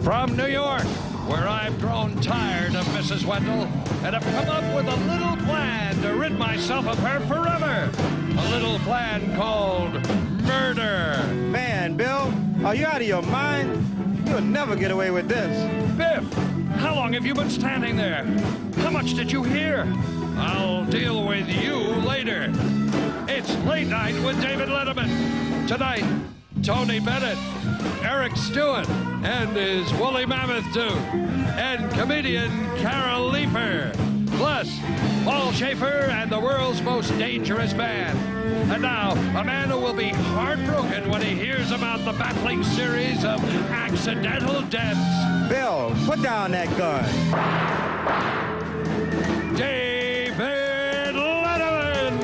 From New York, where I've grown tired of Mrs. Wendell and have come up with a little plan to rid myself of her forever. A little plan called murder. Man, Bill, are you out of your mind? You'll never get away with this. Biff, how long have you been standing there? How much did you hear? I'll deal with you later. It's Late Night with David Letterman. Tonight, Tony Bennett, Eric Stewart, and his woolly mammoth too, and comedian Carol Leifer, plus Paul Schaefer and the world's most dangerous man. And now, a man who will be heartbroken when he hears about the baffling series of accidental deaths. Bill, put down that gun. David Letterman!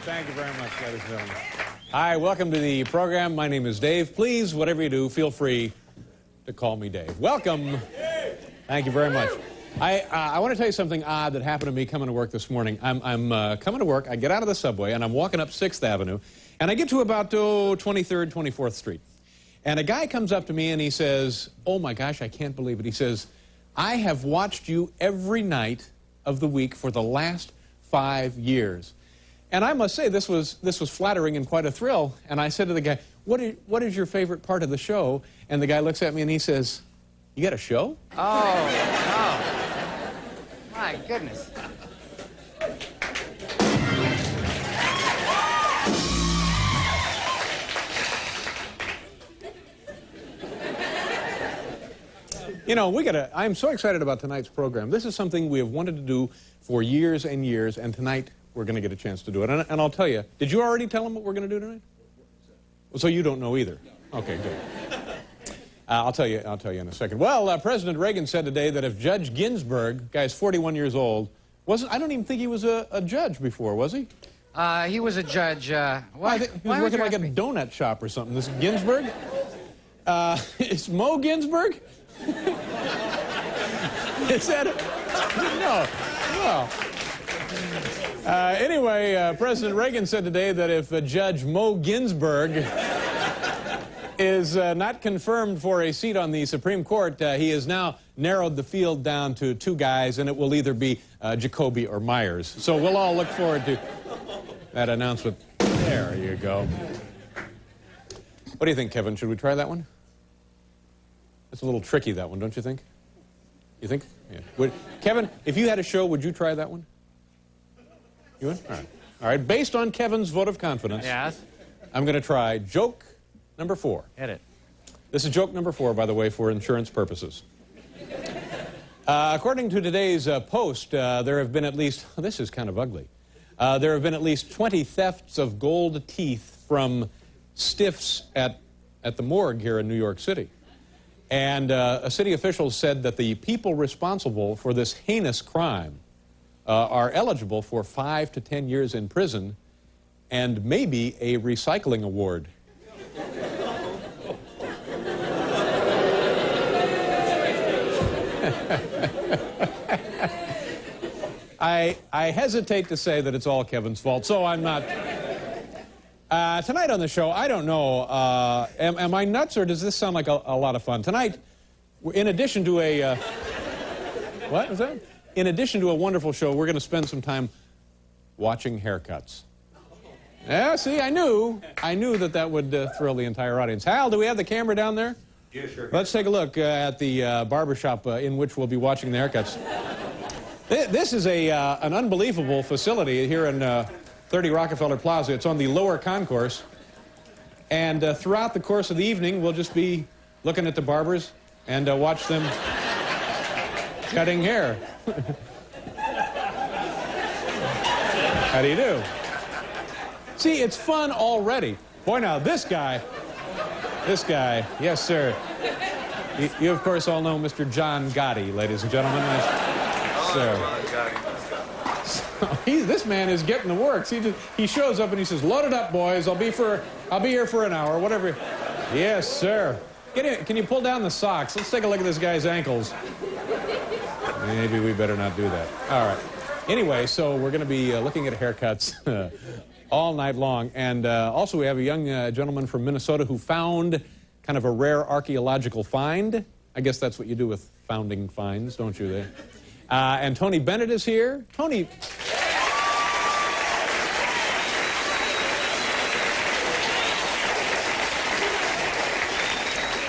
Thank you very much, ladies and gentlemen. Hi, welcome to the program. My name is Dave. Please, whatever you do, feel free to call me Dave. Welcome. Thank you very much. I want to tell you something odd that happened to me coming to work this morning. I'm coming to work. I get out of the subway, and I'm walking up 6th Avenue, and I get to about 23rd, 24th Street. And a guy comes up to me, and he says, oh, my gosh, I can't believe it. He says, I have watched you every night of the week for the last 5 years. And I must say, this was flattering and quite a thrill. And I said to the guy, what is your favorite part of the show? And the guy looks at me and he says, you got a show? Oh. My goodness. You know, I'm so excited about tonight's program. This is something we have wanted to do for years and years, and tonight we're going to get a chance to do it. And I'll tell you, did you already tell them what we're going to do tonight? So you don't know either. Okay, good. I'll tell you in a second. Well, President Reagan said today that if Judge Ginsburg, guy's 41 years old, I don't even think he was a judge before, was he? He was a judge. He was working like a donut shop or something. This Ginsburg? Is Mo Ginsburg? Is that it? No. Anyway, President Reagan said today that if Judge Mo Ginsburg is not confirmed for a seat on the Supreme Court, he has now narrowed the field down to 2 guys, and it will either be Jacoby or Myers. So we'll all look forward to that announcement. There you go. What do you think, Kevin? Should we try that one? It's a little tricky, that one, don't you think? You think? Yeah. Kevin, if you had a show, would you try that one? You would? All right. All right. Based on Kevin's vote of confidence, yes, I'm going to try joke number 4. Hit it. This is joke number 4, by the way, for insurance purposes. According to today's Post, there have been at least, this is kind of ugly, there have been at least 20 thefts of gold teeth from stiffs at the morgue here in New York City. And a city official said that the people responsible for this heinous crime are eligible for 5 to 10 years in prison and maybe a recycling award. I hesitate to say that it's all Kevin's fault, so I'm not. Tonight on the show, I don't know, am I nuts or does this sound like a lot of fun? Tonight, in addition to a, what was that? In addition to a wonderful show, we're going to spend some time watching haircuts. Yeah, see, I knew that would thrill the entire audience. Hal, do we have the camera down there? Yeah, sure. Let's take a look at the barbershop in which we'll be watching the haircuts. This is an unbelievable facility here in 30 Rockefeller Plaza. It's on the lower concourse. And throughout the course of the evening, we'll just be looking at the barbers and watch them cutting hair. How do you do? See, it's fun already. Boy, now, this guy, yes, sir. You of course, all know Mr. John Gotti, ladies and gentlemen. Yes, sir. So, this man is getting the works. He shows up and he says, "Load it up, boys. I'll be here for an hour, whatever." Yes, sir. Can you pull down the socks? Let's take a look at this guy's ankles. Maybe we better not do that. All right. Anyway, so we're going to be looking at haircuts all night long. And also we have a young gentleman from Minnesota who found kind of a rare archaeological find. I guess that's what you do with founding finds, don't you? And Tony Bennett is here. Tony...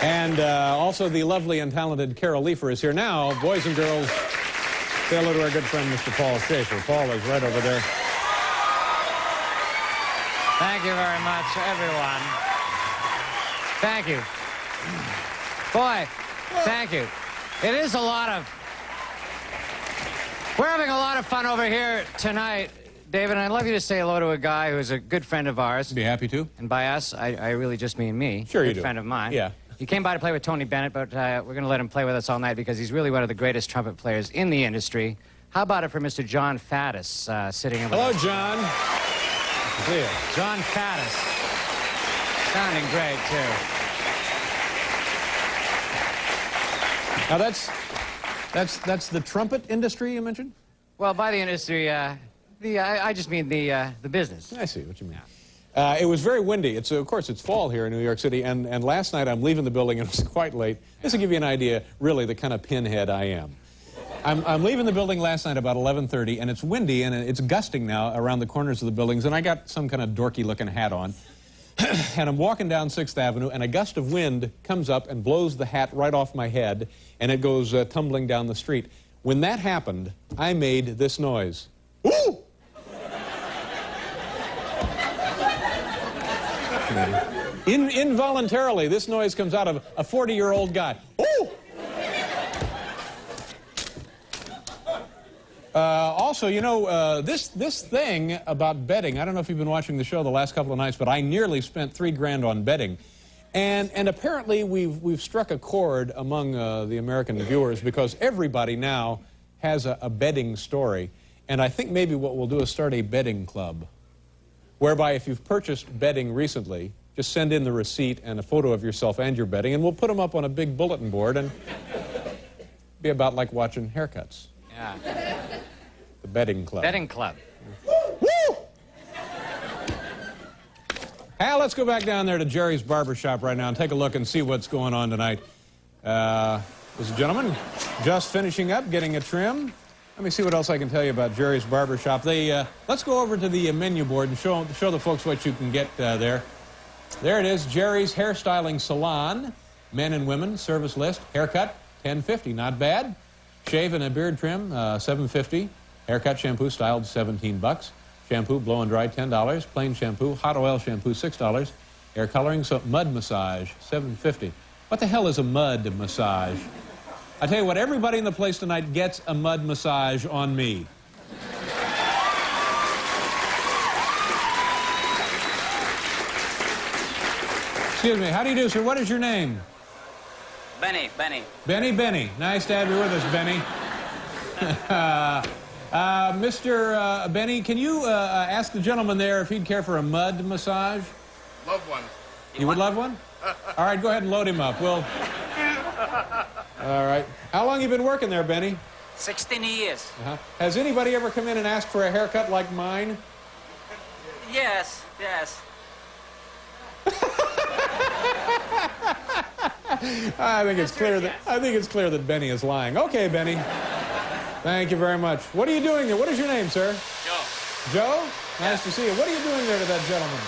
And also the lovely and talented Carol Leifer is here. Now, boys and girls, say hello to our good friend, Mr. Paul Schaefer. Paul is right over there. Thank you very much, everyone. Thank you. Boy, thank you. It is a lot of... We're having a lot of fun over here tonight, David, and I'd love you to say hello to a guy who's a good friend of ours. Be happy to. And by us, I really just mean me. Sure you do. Good friend of mine. Yeah. He came by to play with Tony Bennett, but we're going to let him play with us all night because he's really one of the greatest trumpet players in the industry. How about it for Mr. Jon Faddis sitting in with us? Hello, John. Good to see you. Jon Faddis. Sounding great, too. Now, that's the trumpet industry you mentioned? Well, by the industry, I just mean the business. I see what you mean. It was very windy. Of course, it's fall here in New York City, and last night I'm leaving the building, and it was quite late. This will give you an idea, really, the kind of pinhead I am. I'm leaving the building last night about 11:30, and it's windy, and it's gusting now around the corners of the buildings, and I got some kind of dorky-looking hat on. And I'm walking down 6th Avenue, and a gust of wind comes up and blows the hat right off my head, and it goes tumbling down the street. When that happened, I made this noise. Woo! Involuntarily, this noise comes out of a 40-year-old guy. Ooh! Also, you know, this thing about betting, I don't know if you've been watching the show the last couple of nights, but I nearly spent $3 grand on betting. And apparently we've struck a chord among the American viewers because everybody now has a betting story. And I think maybe what we'll do is start a betting club, whereby if you've purchased betting recently, just send in the receipt and a photo of yourself and your betting, and we'll put them up on a big bulletin board and be about like watching haircuts. Yeah. The betting club. Betting club. Woo! Al, let's go back down there to Jerry's barber shop right now and take a look and see what's going on tonight. This gentleman just finishing up, getting a trim. Let me see what else I can tell you about Jerry's barber shop. Let's go over to the menu board and show the folks what you can get there. There it is, Jerry's Hairstyling Salon, men and women, service list, haircut, $10.50, not bad. Shave and a beard trim, $7.50. Haircut, shampoo, styled, $17. Shampoo, blow and dry, $10. Plain shampoo, hot oil shampoo, $6. Hair coloring, mud massage, $7.50. What the hell is a mud massage? I tell you what, everybody in the place tonight gets a mud massage on me. Excuse me, how do you do, sir? What is your name? Benny. Benny. Nice to have you with us, Benny. Mr. Benny, can you ask the gentleman there if he'd care for a mud massage? Love one. You would love one? All right, go ahead and load him up. All right. How long have you been working there, Benny? 16 years. Has anybody ever come in and asked for a haircut like mine? Yes. I think it's clear that Benny is lying. Okay, Benny. Thank you very much. What are you doing there? What is your name, sir? Joe. Joe? Nice to see you. What are you doing there to that gentleman?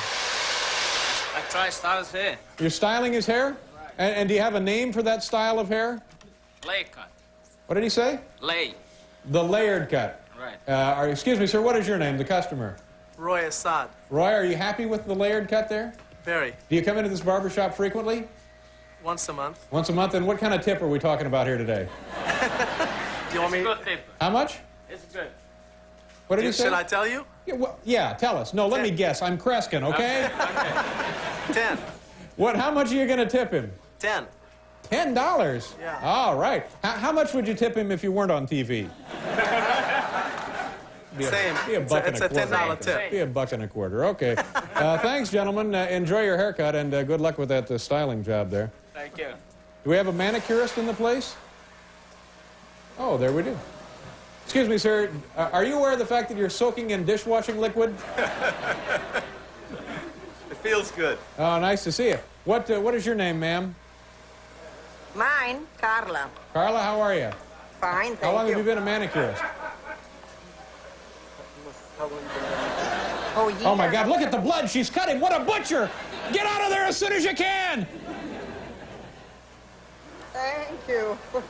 I try to style his hair. You're styling his hair? Right. And do you have a name for that style of hair? Lay cut. What did he say? Lay. The layered cut. Right. Excuse me, sir, what is your name, the customer? Roy Assad. Roy, are you happy with the layered cut there? Very. Do you come into this barber shop frequently? Once a month. Once a month? And what kind of tip are we talking about here today? Do you want me? Good tip. How much? It's good. What did you say? Should I tell you? Yeah, well, yeah, tell us. No, let me guess. I'm Kreskin, okay? 10. What? How much are you going to tip him? 10. $10? Yeah. All right. How much would you tip him if you weren't on TV? Same. Be a buck and a It's a quarter. $10 tip. Be a buck and a quarter. Okay. Thanks, gentlemen. Enjoy your haircut, and good luck with that styling job there. Thank you. Do we have a manicurist in the place? Oh, there we do. Excuse me, sir. Are you aware of the fact that you're soaking in dishwashing liquid? It feels good. Oh, nice to see you. What is your name, ma'am? Mine, Carla. Carla, how are you? Fine, thank How long you. have you been a manicurist? Oh, years. Oh, my God, look at the blood. She's cutting. What a butcher. Get out of there as soon as you can. Thank you. Well,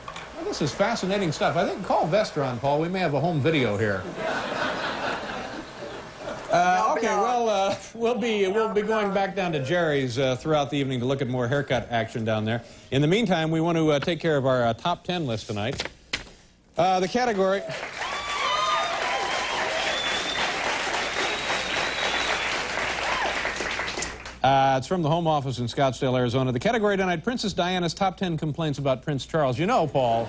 this is fascinating stuff. I think call Vestron, Paul. We may have a home video here. Okay, well, we'll be going back down to Jerry's throughout the evening to look at more haircut action down there. In the meantime, we want to take care of our top 10 list tonight. The category... it's from the Home Office in Scottsdale, Arizona. The category tonight, Princess Diana's top 10 complaints about Prince Charles. You know, Paul,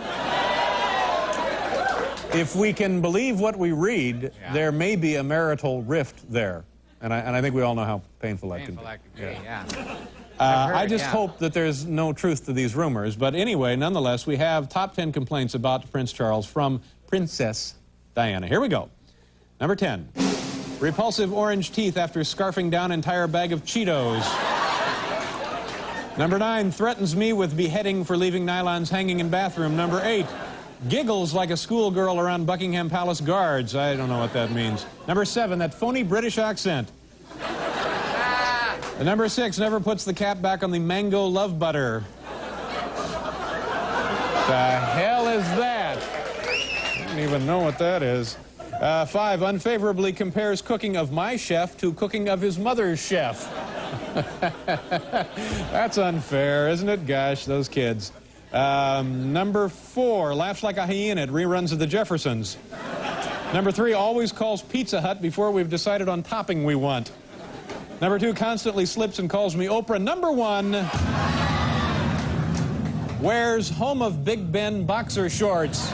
if we can believe what we read, there may be a marital rift there. And I think we all know how painful that can be. I just hope that there's no truth to these rumors. But anyway, nonetheless, we have top 10 complaints about Prince Charles from Princess Diana. Here we go. Number 10. Repulsive orange teeth after scarfing down entire bag of Cheetos. Number 9, threatens me with beheading for leaving nylons hanging in bathroom. Number 8, giggles like a schoolgirl around Buckingham Palace guards. I don't know what that means. Number 7, that phony British accent. And number 6, never puts the cap back on the mango love butter. The hell is that? I don't even know what that is. 5, unfavorably compares cooking of my chef to cooking of his mother's chef. That's unfair, isn't it? Gosh, those kids. Number 4, laughs like a hyena at reruns of The Jeffersons. Number 3, always calls Pizza Hut before we've decided on topping we want. Number 2, constantly slips and calls me Oprah. Number 1, wears Home of Big Ben boxer shorts.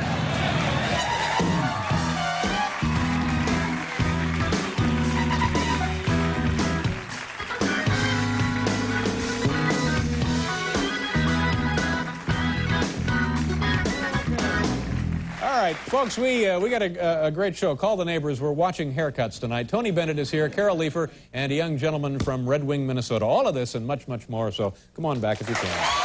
All right, folks, we got a great show. Call the neighbors. We're watching haircuts tonight. Tony Bennett is here, Carol Leifer, and a young gentleman from Red Wing, Minnesota. All of this and much, much more. So come on back if you can.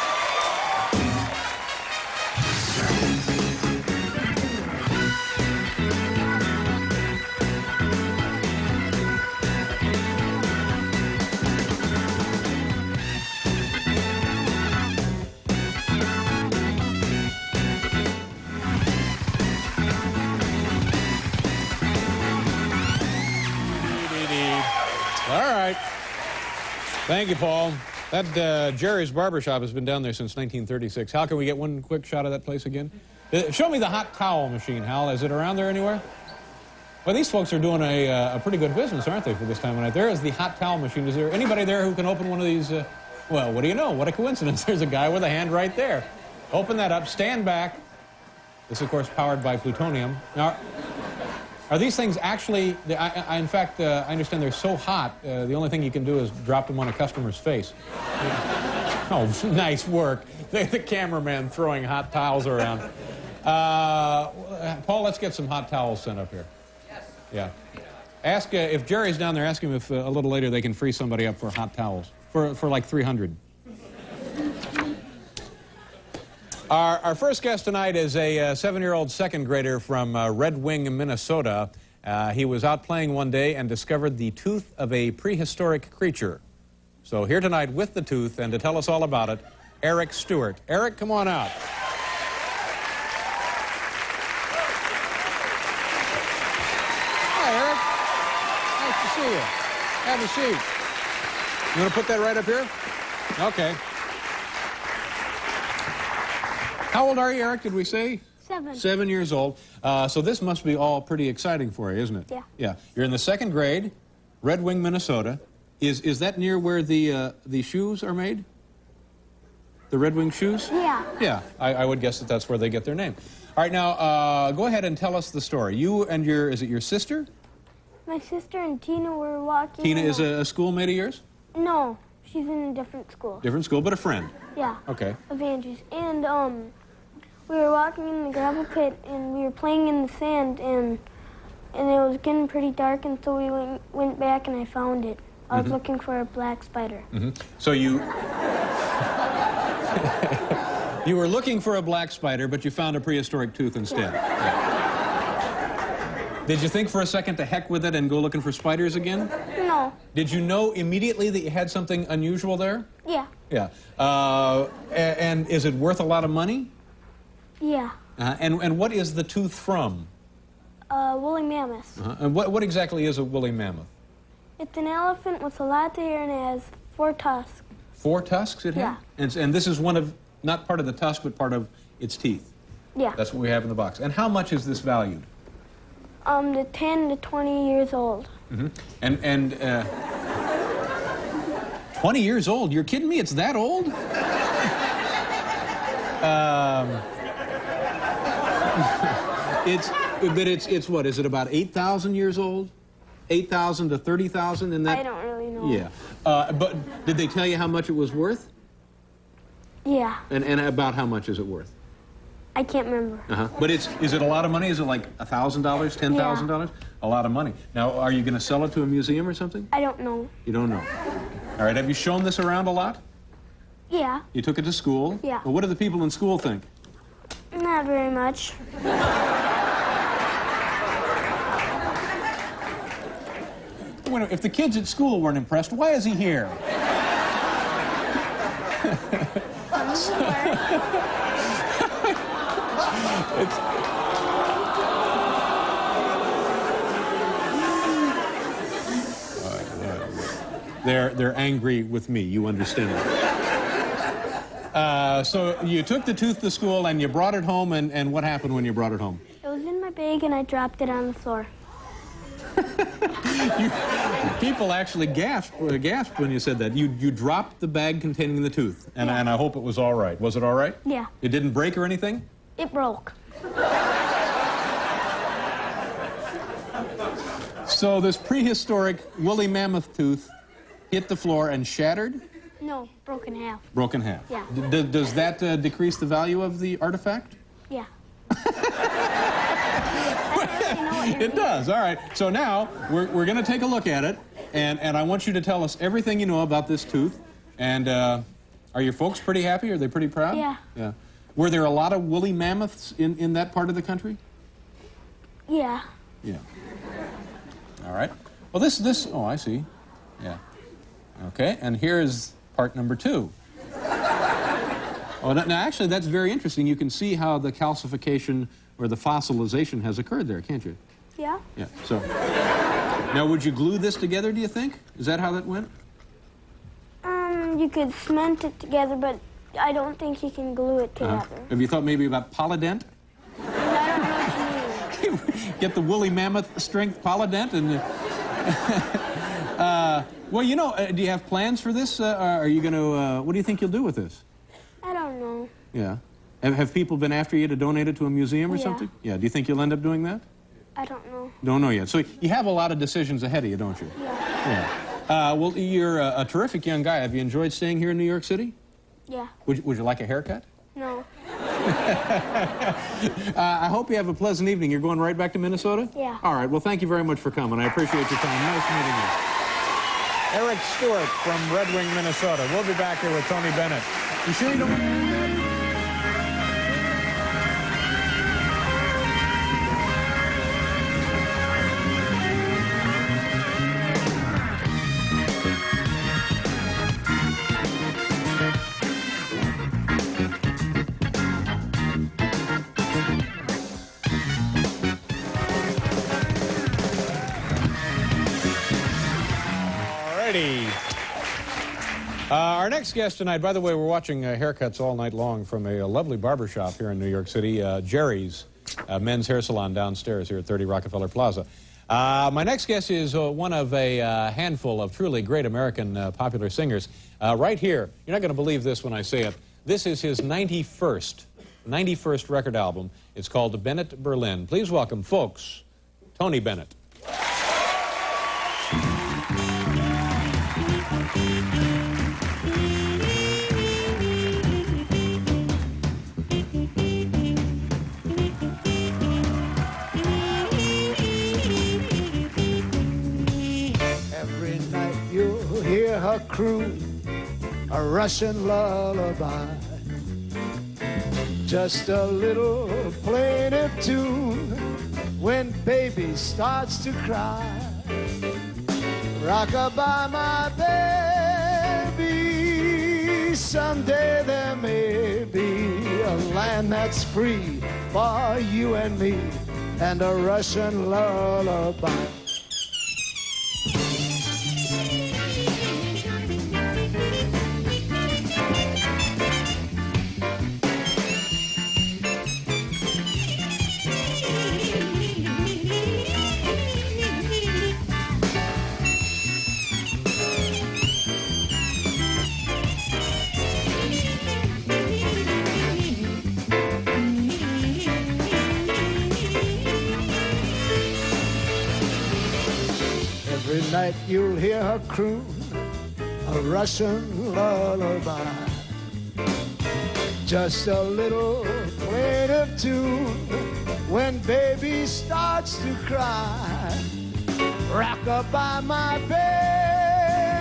Thank you, Paul. That Jerry's Barbershop has been down there since 1936. Hal, can we get one quick shot of that place again? Show me the hot towel machine, Hal. Is it around there anywhere? Well, these folks are doing a pretty good business, aren't they, for this time of night? There is the hot towel machine. Is there anybody there who can open one of these? Well, what do you know? What a coincidence. There's a guy with a hand right there. Open that up. Stand back. This, of course, powered by plutonium. Now, are these things actually, in fact, I understand they're so hot, the only thing you can do is drop them on a customer's face. Oh, nice work. The cameraman throwing hot towels around. Paul, let's get some hot towels sent up here. Yes. Yeah. Ask, if Jerry's down there, ask him if a little later they can free somebody up for hot towels, for like 300. Our first guest tonight is a 7-year-old second grader from Red Wing, Minnesota. He was out playing one day and discovered the tooth of a prehistoric creature. So here tonight with the tooth and to tell us all about it, Eric Stewart. Eric, come on out. Hi, Eric. Nice to see you. Have a seat. You want to put that right up here? Okay. How old are you, Eric, did we say? 7. 7 years old. So this must be all pretty exciting for you, isn't it? Yeah. Yeah. You're in the 2nd grade, Red Wing, Minnesota. Is that near where the shoes are made? The Red Wing shoes? Yeah. Yeah, I would guess that that's where they get their name. All right, now, go ahead and tell us the story. You and is it your sister? My sister and Tina were walking. Tina is a schoolmate of yours? No, she's in a different school. Different school, but a friend. Yeah. Okay. Of Andrew's. And we were walking in the gravel pit, and we were playing in the sand, and it was getting pretty dark, and so we went back, and I found it. I was looking for a black spider. So you... You were looking for a black spider, but you found a prehistoric tooth instead. Yeah. Did you think for a second to heck with it and go looking for spiders again? No. Did you know immediately that you had something unusual there? Yeah. Yeah. And is it worth a lot of money? Yeah. And what is the tooth from? Woolly mammoth. And what exactly is a woolly mammoth? It's an elephant with a lot of hair, and it has 4 tusks. 4 tusks it Yeah. has? And this is one of, not part of the tusk, but part of its teeth. Yeah. That's what we have in the box. And how much is this valued? The 10 to 20 years old. 20 years old? You're kidding me? It's that old? It's what? Is it about 8,000 years old? 8,000 to 30,000 in that? I don't really know. Yeah. But did they tell you how much it was worth? Yeah. And about how much is it worth? I can't remember. But is it a lot of money? Is it like $1,000, $10,000? A lot of money. Now, are you going to sell it to a museum or something? I don't know. You don't know. All right. Have you shown this around a lot? Yeah. You took it to school? Yeah. Well, what do the people in school think? Not very much. Well, if the kids at school weren't impressed, why is he here? They're angry with me, you understand that. So you took the tooth to school and you brought it home, and what happened when you brought it home? It was in my bag, and I dropped it on the floor. People actually gasped when you said that. You dropped the bag containing the tooth, and I hope it was all right. Was it all right? Yeah. It didn't break or anything? It broke. So this prehistoric woolly mammoth tooth hit the floor and shattered? No, broke in half. Broke in half. Yeah. Does that decrease the value of the artifact? Yeah. It does. All right. So now we're going to take a look at it, and I want you to tell us everything you know about this tooth. And are your folks pretty happy? Are they pretty proud? Yeah. Yeah. Were there a lot of woolly mammoths in that part of the country? Yeah. Yeah. All right. Well, this. Oh, I see. Yeah. Okay. And here is part number 2. Oh, now actually, that's very interesting. You can see how the calcification or the fossilization has occurred there, can't you? Yeah. Yeah. So now, would you glue this together? Do you think? Is that how that went? You could cement it together, but I don't think you can glue it together. Have you thought maybe about polydent? I don't know what you mean. Get the woolly mammoth strength polydent and. Well, you know, do you have plans for this? Are you going to? What do you think you'll do with this? I don't know. Yeah. Have people been after you to donate it to a museum or Yeah. something? Yeah. Do you think you'll end up doing that? I don't know. Don't know yet. So you have a lot of decisions ahead of you, don't you? Yeah. Yeah. Well, you're a terrific young guy. Have you enjoyed staying here in New York City? Yeah. Would you like a haircut? No. I hope you have a pleasant evening. You're going right back to Minnesota? Yeah. All right. Well, thank you very much for coming. I appreciate your time. Nice meeting you. Eric Stewart from Red Wing, Minnesota. We'll be back here with Tony Bennett. You sure you don't... Our next guest tonight, by the way, we're watching haircuts all night long from a lovely barber shop here in New York City, Jerry's men's hair salon downstairs here at 30 Rockefeller Plaza. My next guest is one of a handful of truly great American popular singers. Right here, you're not going to believe this when I say it. This is his 91st record album. It's called Bennett Berlin. Please welcome, folks, Tony Bennett. Every night you'll hear her croon a Russian lullaby, just a little plaintive tune when baby starts to cry. Rock-a-bye, my baby, someday there may be a land that's free for you and me, and a Russian lullaby. Every night you'll hear her croon a Russian lullaby, just a little plaintive tune when baby starts to cry. Rock-a-bye, my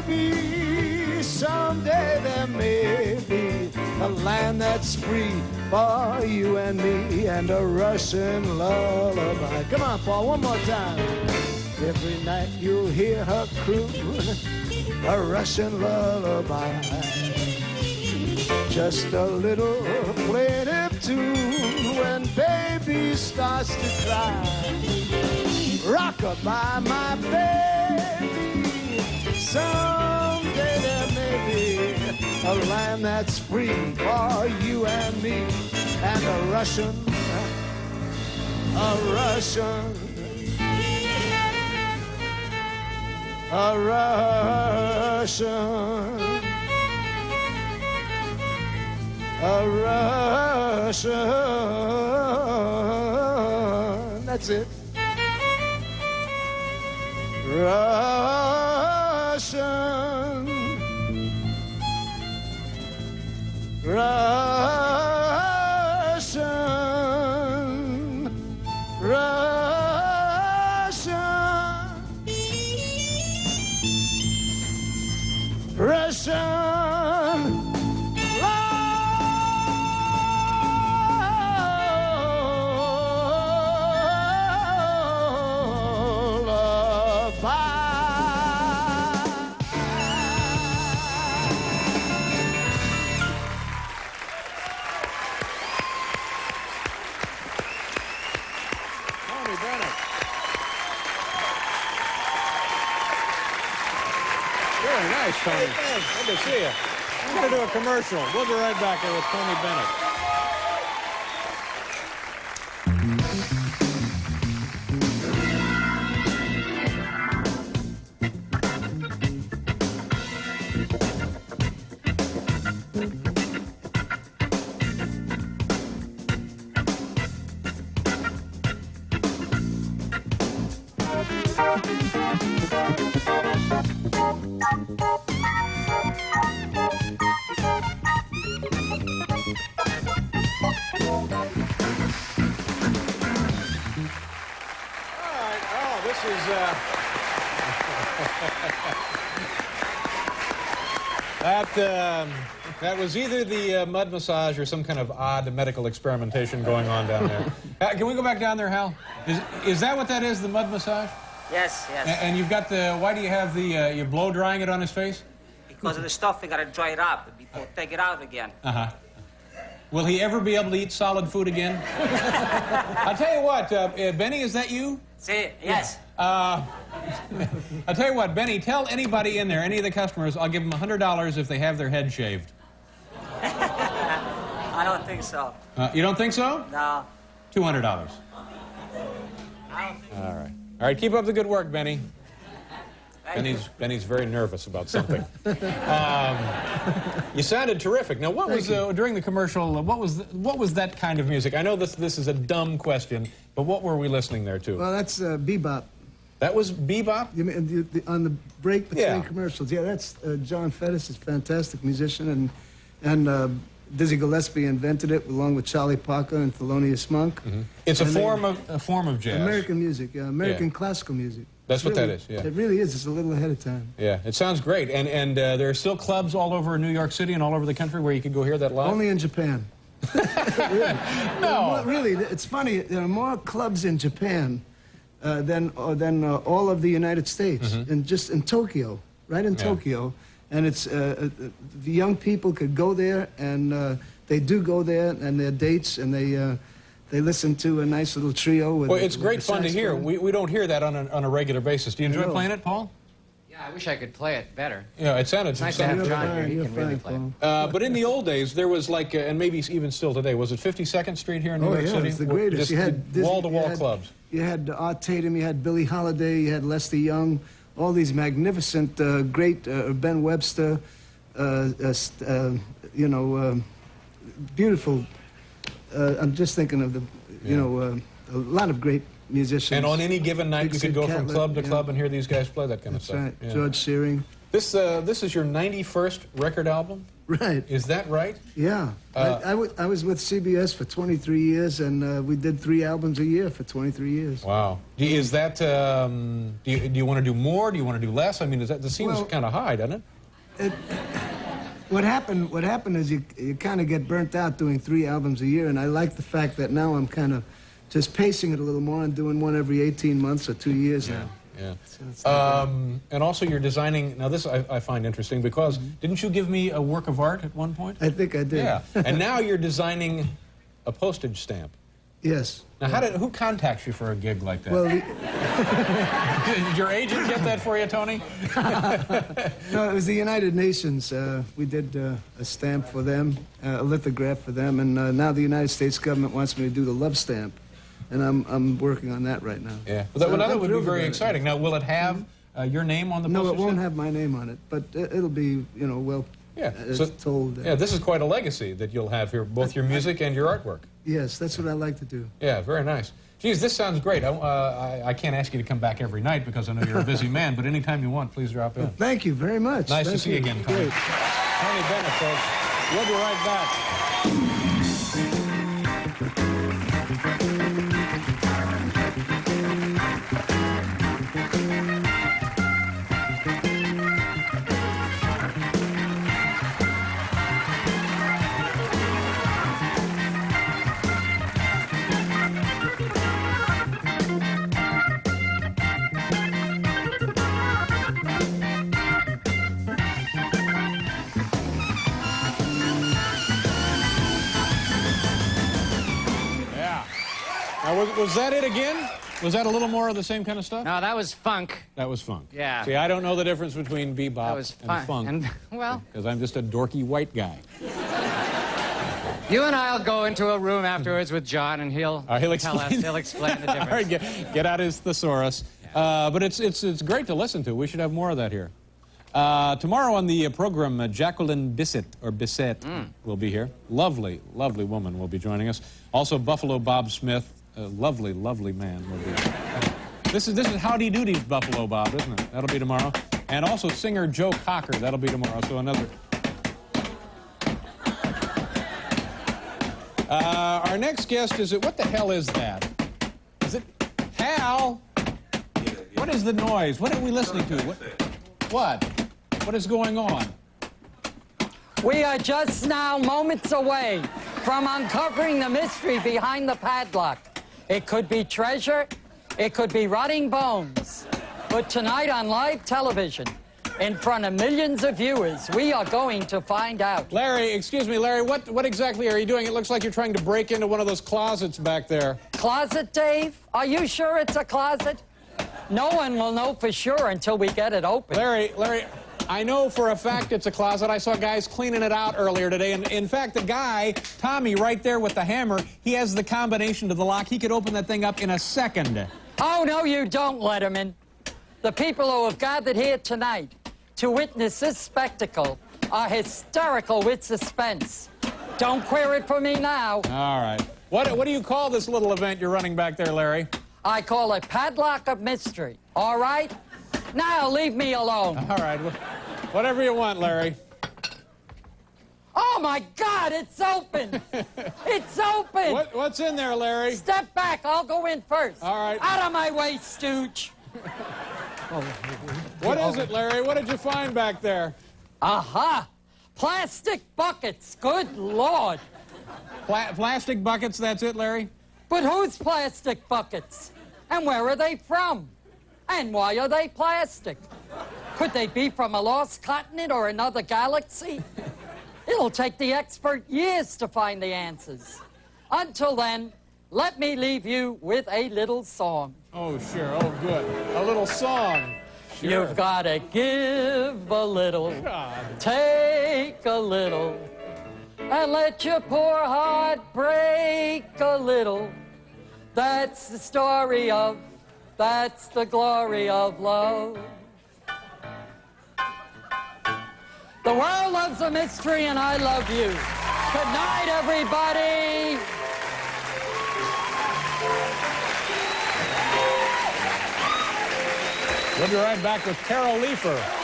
baby, someday there may be a land that's free for you and me, and a Russian lullaby. Come on, Paul, one more time. Every night you'll hear her croon a Russian lullaby, just a little plaintive tune when baby starts to cry. Rock-a-bye, my baby, someday there may be a land that's free for you and me, and a Russian, a Russian Russian, that's it. Russian, Tony Bennett. Very nice, Tony. Good to see you. I'm going to do a commercial. We'll be right back here with Tony Bennett. That was either the mud massage or some kind of odd medical experimentation going on down there. Can we go back down there, Hal? Is that what that is, the mud massage? Yes, yes. And you've got the, why do you have the, you're blow drying it on his face? Because of the stuff, we gotta dry it up before take it out again. Uh-huh. Will he ever be able to eat solid food again? I'll tell you what, Benny, is that you? See, yes. I'll tell you what, Benny, tell anybody in there, any of the customers, I'll give them $100 if they have their head shaved. I don't think so. You don't think so? No. $200. I don't think All right, keep up the good work, Benny. Benny's very nervous about something. You sounded terrific. Now, what was during the commercial? What was that kind of music? I know this is a dumb question, but what were we listening there to? Well, that's bebop. That was bebop? You mean on the break between Yeah. commercials? Yeah, that's Jon Faddis is a fantastic musician, and Dizzy Gillespie invented it along with Charlie Parker and Thelonious Monk. Mm-hmm. It's a form of jazz. American music, American classical music. That's what that is, yeah. It really is. It's a little ahead of time. Yeah, it sounds great. And there are still clubs all over New York City and all over the country where you could go hear that live? Only in Japan. Really. No. Really, it's funny. There are more clubs in Japan than all of the United States, and just in Tokyo, right in Tokyo. And it's the young people could go there, and they do go there, and their dates, and they listen to a nice little trio. With, well, it's great with fun to hear. We don't hear that on a regular basis. Do you enjoy playing it, Paul? Yeah, I wish I could play it better. Yeah, it sounded. It's nice to have John here. He can really play. But in the old days, there was like, and maybe even still today, was it 52nd Street here in New York City? It's the greatest. You had wall-to-wall clubs. You had Art Tatum, you had Billie Holiday, you had Lester Young, all these magnificent, great Ben Webster, beautiful. I'm just thinking of the, a lot of great musicians. And on any given night, you could go from club to club and hear these guys play that kind of stuff. That's right. Yeah. George Shearing. This is your 91st record album? Right. Is that right? Yeah. I was with CBS for 23 years, and we did 3 albums a year for 23 years. Wow. Is that, do you want to do more? Do you want to do less? I mean, that seems kind of high, doesn't it? What happened is you kind of get burnt out doing 3 albums a year, and I like the fact that now I'm kind of just pacing it a little more and doing one every 18 months or 2 years now. Yeah. So and also you're designing, now this I find interesting because didn't you give me a work of art at one point? I think I did. Yeah. And now you're designing a postage stamp. Yes. Now, who contacts you for a gig like that? Well, did your agent get that for you, Tony? No, it was the United Nations. We did a stamp for them, a lithograph for them, and now the United States government wants me to do the love stamp, and I'm working on that right now. Yeah. Well, that would be very exciting. Now, will it have your name on the postage stamp? No, it won't have my name on it, but it'll be, well, told. Yeah, this is quite a legacy that you'll have here, both your music and your artwork. Yes, that's what I like to do. Yeah, very nice. Geez, this sounds great. I can't ask you to come back every night because I know you're a busy man, but anytime you want, please drop in. Well, thank you very much. Nice to see you again, Tony. Great. Tony Bennett, folks. We'll be right back. Was that it again? Was that a little more of the same kind of stuff? No, that was funk. That was funk. Yeah. See, I don't know the difference between bebop and funk. And, well... Because I'm just a dorky white guy. You and I'll go into a room afterwards with John, and he'll tell us. He'll explain the difference. All right, get out his thesaurus. Yeah. But it's great to listen to. We should have more of that here. Tomorrow on the program, Jacqueline Bissett will be here. Lovely, lovely woman will be joining us. Also, Buffalo Bob Smith. A lovely, lovely man will be. This is Howdy Doody Buffalo Bob, isn't it? That'll be tomorrow. And also singer Joe Cocker. That'll be tomorrow. So another. Our next guest is what the hell is that? Is it Hal? What is the noise? What are we listening to? What? What is going on? We are just now moments away from uncovering the mystery behind the padlock. It could be treasure, it could be rotting bones. But tonight on live television, In front of millions of viewers, we are going to find out. Larry, excuse me, Larry, what exactly are you doing? It looks like you're trying to break into one of those closets back there. Closet, Dave? Are you sure it's a closet? No one will know for sure until we get it open. Larry, I know for a fact it's a closet. I saw guys cleaning it out earlier today. And in fact, the guy, Tommy, right there with the hammer, he has the combination to the lock. He could open that thing up in a second. Oh, no, you don't, Letterman. The people who have gathered here tonight to witness this spectacle are hysterical with suspense. Don't queer it for me now. All right. What do you call this little event you're running back there, Larry? I call it Padlock of Mystery. All right? Now leave me alone. All right. Whatever you want, Larry. Oh, my God, it's open. It's open. What's in there, Larry? Step back. I'll go in first. All right. Out of my way, stooge. What is it, Larry? What did you find back there? Aha! Plastic buckets. Good Lord. Plastic buckets, that's it, Larry? But whose plastic buckets? And where are they from? And why are they plastic? Could they be from a lost continent or another galaxy? It'll take the expert years to find the answers. Until then, let me leave you with a little song. Oh, sure. Oh, good. A little song. Sure. You've got to give a little, take a little, and let your poor heart break a little. That's the story of, that's the glory of love. The world loves a mystery, and I love you. Good night, everybody. We'll be right back with Carol Leifer.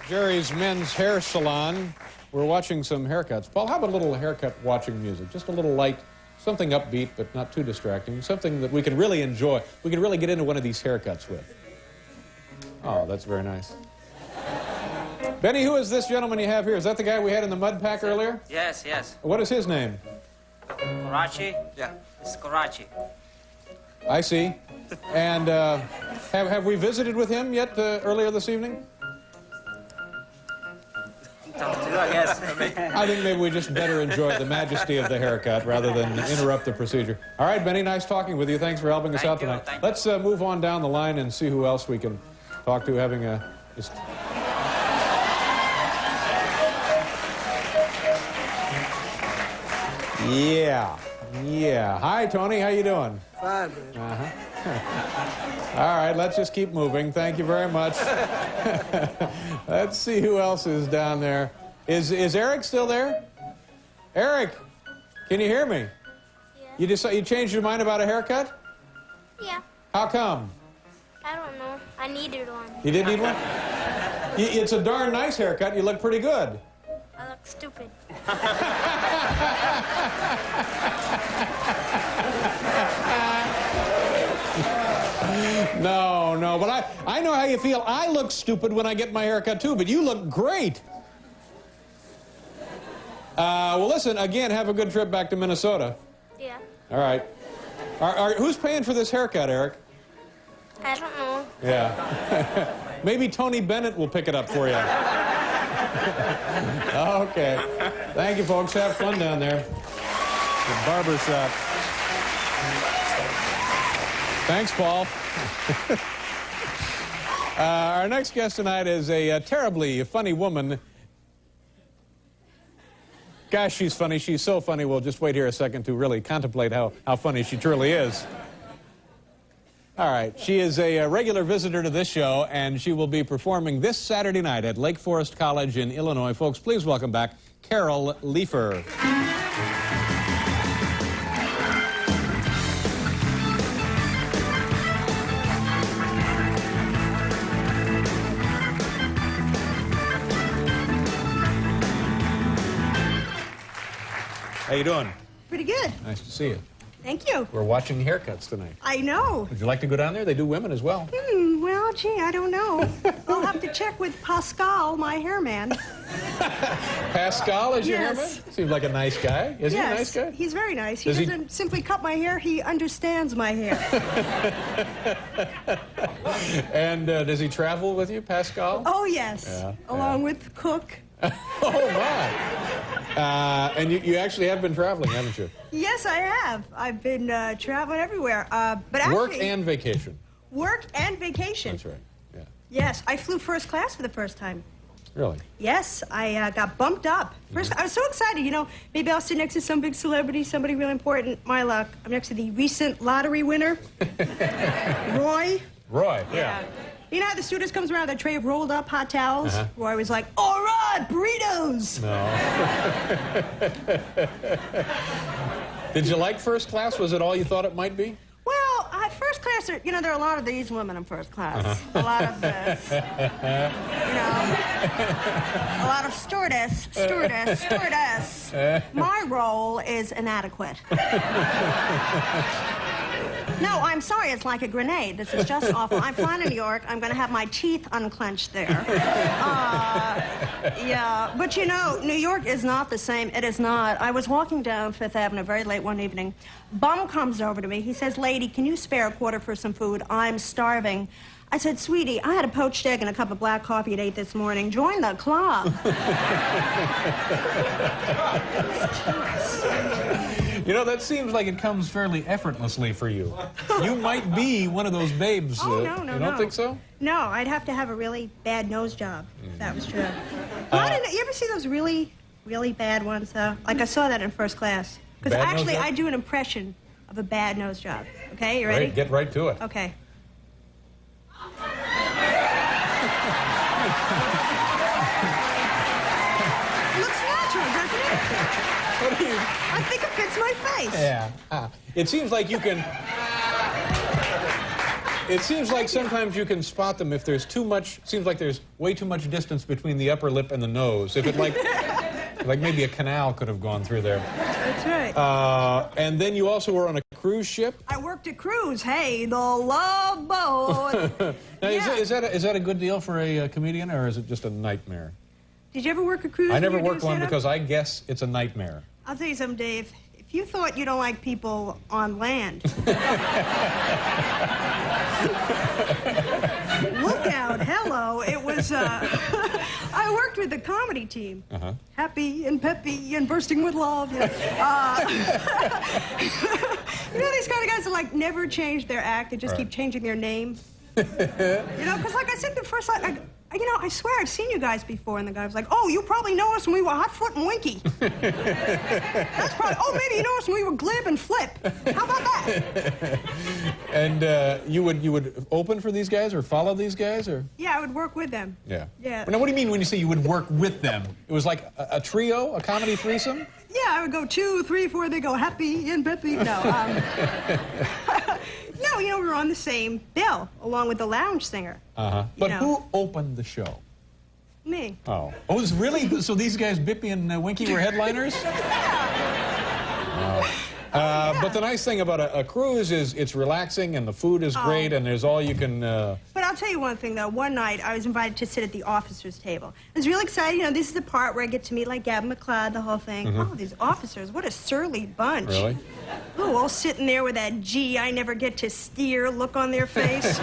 Jerry's Men's Hair Salon. We're watching some haircuts. Paul, how about a little haircut watching music? Just a little light, something upbeat but not too distracting, something that we can really enjoy. We can really get into one of these haircuts with. Oh, that's very nice. Benny, who is this gentleman you have here? Is that the guy we had in the mud pack earlier? Yes, yes. What is his name? Karachi? Yeah. It's Karachi. I see. And have we visited with him yet earlier this evening? Yes. I think maybe we just better enjoy the majesty of the haircut rather than interrupt the procedure. All right, Benny, nice talking with you. Thanks for helping us out tonight. Let's move on down the line and see who else we can talk to having a... Just... Yeah. Hi, Tony. How you doing? Fine, man. All right, let's just keep moving. Thank you very much. Let's see who else is down there. Is Eric still there? Eric, can you hear me? Yeah. You changed your mind about a haircut? Yeah. How come? I don't know. I needed one. You did need one? It's a darn nice haircut. You look pretty good. I look stupid. No, but I know how you feel. I look stupid when I get my haircut too, but you look great. Well, listen, again, have a good trip back to Minnesota. Yeah. All right. Who's paying for this haircut, Eric? I don't know. Yeah. Maybe Tony Bennett will pick it up for you. Okay. Thank you, folks. Have fun down there. The barber shop. Thanks, Paul. Our next guest tonight is a terribly funny woman. Gosh, she's funny. She's so funny. We'll just wait here a second to really contemplate how funny she truly is. All right. She is a regular visitor to this show, and she will be performing this Saturday night at Lake Forest College in Illinois. Folks, please welcome back Carol Leifer. How you doing? Pretty good. Nice to see you. Thank you. We're watching haircuts tonight. I know. Would you like to go down there? They do women as well. Well, gee, I don't know. I'll have to check with Pascal, my hairman. Pascal is your Yes. hairman? Seems like a nice guy. Is he a nice guy? He's very nice. He Does he- doesn't simply cut my hair, he understands my hair. And does he travel with you, Pascal? Oh, yes. Yeah, Along with Cook. Oh, my. And you actually have been traveling, haven't you? Yes, I have. I've been traveling everywhere. But actually, Work and vacation. Work and vacation. That's right. Yeah. Yes, I flew first class for the first time. Really? Yes, I got bumped up. First, I was so excited, you know, maybe I'll sit next to some big celebrity, somebody really important. My luck, I'm next to the recent lottery winner, Roy. Roy, yeah. You know how the stewardess comes around with a tray of rolled up hot towels? Roy was like, all right, burritos. No. Did you like first class? Was it all you thought it might be? Well, first class, you know, there are a lot of these women in first class. A lot of this. You know, a lot of stewardess. My role is inadequate. No, I'm sorry, it's like a grenade. This is just awful. I'm flying to New York. I'm going to have my teeth unclenched there. Yeah, but you know, New York is not the same. It is not. I was walking down Fifth Avenue very late one evening. Bum comes over to me. He says, lady, can you spare a quarter for some food? I'm starving. I said, sweetie, I had a poached egg and a cup of black coffee at 8 this morning. Join the club. You know, that seems like it comes fairly effortlessly for you. You might be one of those babes. No, you don't think so? No, I'd have to have a really bad nose job if that was true. You ever see those really, really bad ones, though? Like, I saw that in first class. Because Bad nose actually, job? I do an impression of a bad nose job. Okay, you ready? Right, get right to it. Okay. Looks natural, doesn't it? What do you... I think it fits my face. Yeah. It seems like you can... It seems like sometimes you can spot them if there's too much... Seems like there's way too much distance between the upper lip and the nose. If it like maybe a canal could have gone through there. That's right. And then you also were on a cruise ship? I worked at cruise. Hey, the Love Boat. Now, Yeah. is that a good deal for a comedian, or is it just a nightmare? Did you ever work a cruise? I when never you were worked doing one stand-up? because I guess it's a nightmare. I'll tell you something, Dave. If you thought you don't like people on land, look out. Hello. It was, I worked with the comedy team. Happy and peppy and bursting with love. Yeah. You know these kind of guys that, like, never change their act. They just keep changing their name. You know, because, like I said the first time, you know, I swear I've seen you guys before, and the guy was like, oh, you probably know us when we were Hotfoot and Winky. That's probably, oh, maybe you know us when we were Glib and Flip. How about that? And you would open for these guys or follow these guys, or? Yeah, I would work with them. Yeah. Yeah. Now, what do you mean when you say you would work with them? It was like a trio, a comedy threesome? Yeah, I would go 2, 3, 4. They go happy and peppy. No, no, you know, we were on the same bill, along with the lounge singer. But know. who opened the show? Me. Oh, is really? So these guys, Bippy and Winky, were headliners? But the nice thing about a cruise is it's relaxing and the food is great and there's all you can... But I'll tell you one thing, though. One night, I was invited to sit at the officers' table. I was really excited. You know, this is the part where I get to meet, like, Gavin McLeod, the whole thing. Oh, these officers, what a surly bunch. Really? Oh, all sitting there with that, gee, I never get to steer look on their face.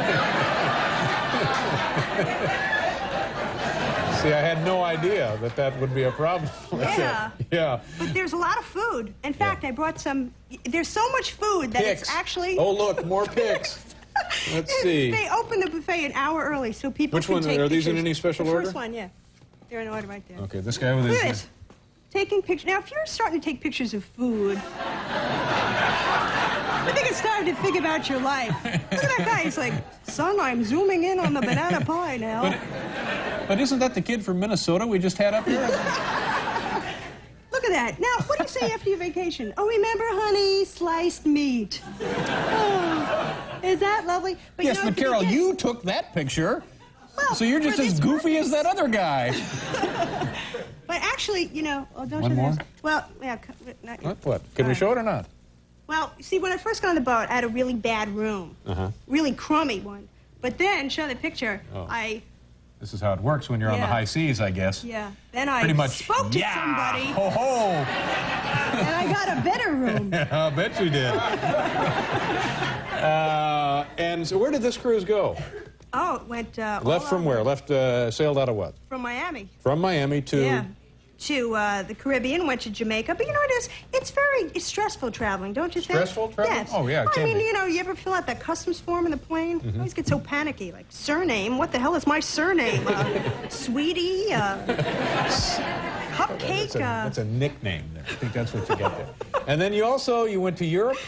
See, I had no idea that would be a problem. Yeah. Yeah. But there's a lot of food. In fact, I brought some... There's so much food that Pics. it's actually... Oh, look, more pics. Let's see. They open the buffet an hour early so people Which can one? take Are these in pictures. any special the order? First one, yeah. They're in order right there. Okay, this guy with Look at his... this. Taking pictures. Now, if you're starting to take pictures of food, I think it's time to think about your life. Look at that guy. He's like, son, I'm zooming in on the banana pie now. But isn't that the kid from Minnesota we just had up here? Look at that. Now, what do you say after your vacation? Oh, remember, honey, sliced meat. Oh, is that lovely? But, Yes, you know, but Carol, you took that picture. Well, So you're just for as this goofy as that other guy. But actually, you know, oh, don't One you more? know? Well, yeah. Not yet. What? Can we show it or not? Well, see, when I first got on the boat, I had a really bad room. Really crummy one. But then, show the picture, This is how it works when you're on the high seas, I guess. Yeah. Then I Pretty much, spoke to somebody. Ho ho! And I got a better room. I'll bet you did. And so where did this cruise go? Oh, it went... Left from where? Left, sailed out of what? From Miami. From Miami to... Yeah. To the Caribbean, went to Jamaica. But you know what it is? It's stressful traveling, don't you think? Stressful traveling? Yes. Oh, yeah, it I can mean, be. you know, you ever fill out that customs form in the plane? I always get so panicky. Like, surname? What the hell is my surname? Sweetie? Cupcake? That's a nickname there. I think that's what you get there. And then you went to Europe?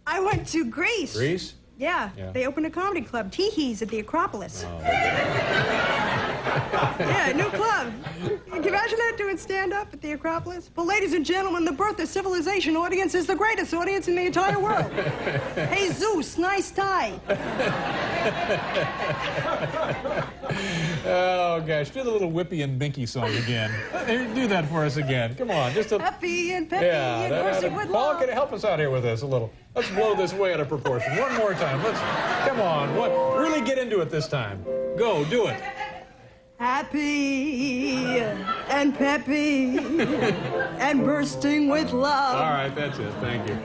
I went to Greece. Greece? Yeah. They opened a comedy club, Teehees, at the Acropolis. Oh. Yeah, new club. Can you imagine that, doing stand-up at the Acropolis? Well, ladies and gentlemen, the Birth of Civilization audience is the greatest audience in the entire world. Hey, Zeus, nice tie. Oh, gosh. Do the little Whippy and Binky song again. Do that for us again. Come on. Just a... Happy and peppy and coursing with Paul, love. can you help us out here with this a little? Let's blow this way out of proportion. One more time. Come on. Really get into it this time. Go, do it. Happy and peppy and bursting with love. All right, that's it. Thank you.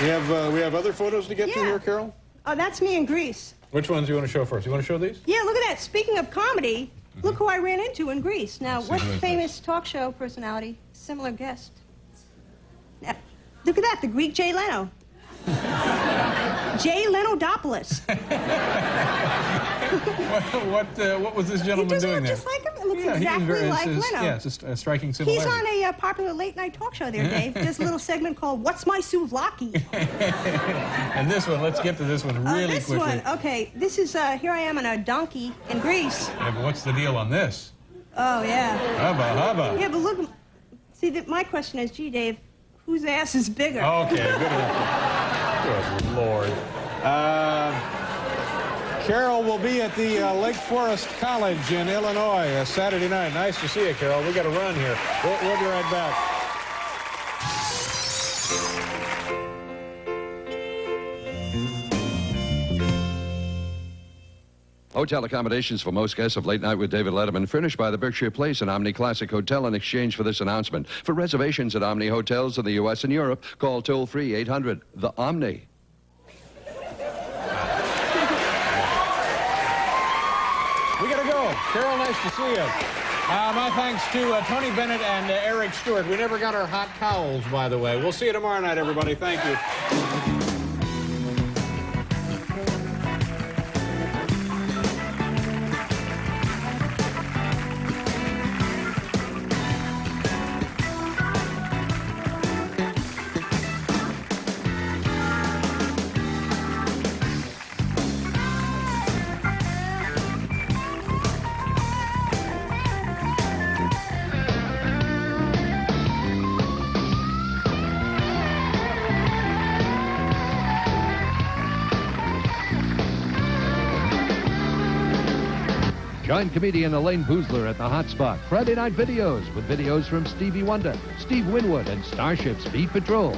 We have other photos to get to here, Carol? Oh, that's me in Greece. Which ones do you want to show first? You want to show these? Yeah, look at that. Speaking of comedy, look who I ran into in Greece. Now, what famous talk show personality, similar guest? Now, look at that, the Greek Jay Leno. Jay Leno-dopoulos. What was this gentleman doing there? Just like him. It looks exactly like Leno. Yeah, it's a striking similarity. He's on a popular late-night talk show there, Dave. Does a little segment called What's My Souvlaki? And this one, let's get to this one really quickly. This one, okay. This is, here I am on a donkey in Greece. Yeah, but what's the deal on this? Oh, yeah. Hubba. Yeah, but look, see, my question is, gee, Dave, whose ass is bigger? Okay, good Lord. Carol will be at the Lake Forest College in Illinois Saturday night. Nice to see you, Carol. We got to run here. We'll be right back. Hotel accommodations for most guests of Late Night with David Letterman, furnished by the Berkshire Place and Omni Classic Hotel in exchange for this announcement. For reservations at Omni Hotels in the U.S. and Europe, call toll-free 800-THE-OMNI. We got to go. Carol, nice to see you. My thanks to Tony Bennett and Eric Stewart. We never got our hot towels, by the way. We'll see you tomorrow night, everybody. Thank you. Join comedian Elaine Boozler at the Hot Spot Friday Night Videos with videos from Stevie Wonder, Steve Winwood, and Starship Speed Patrol.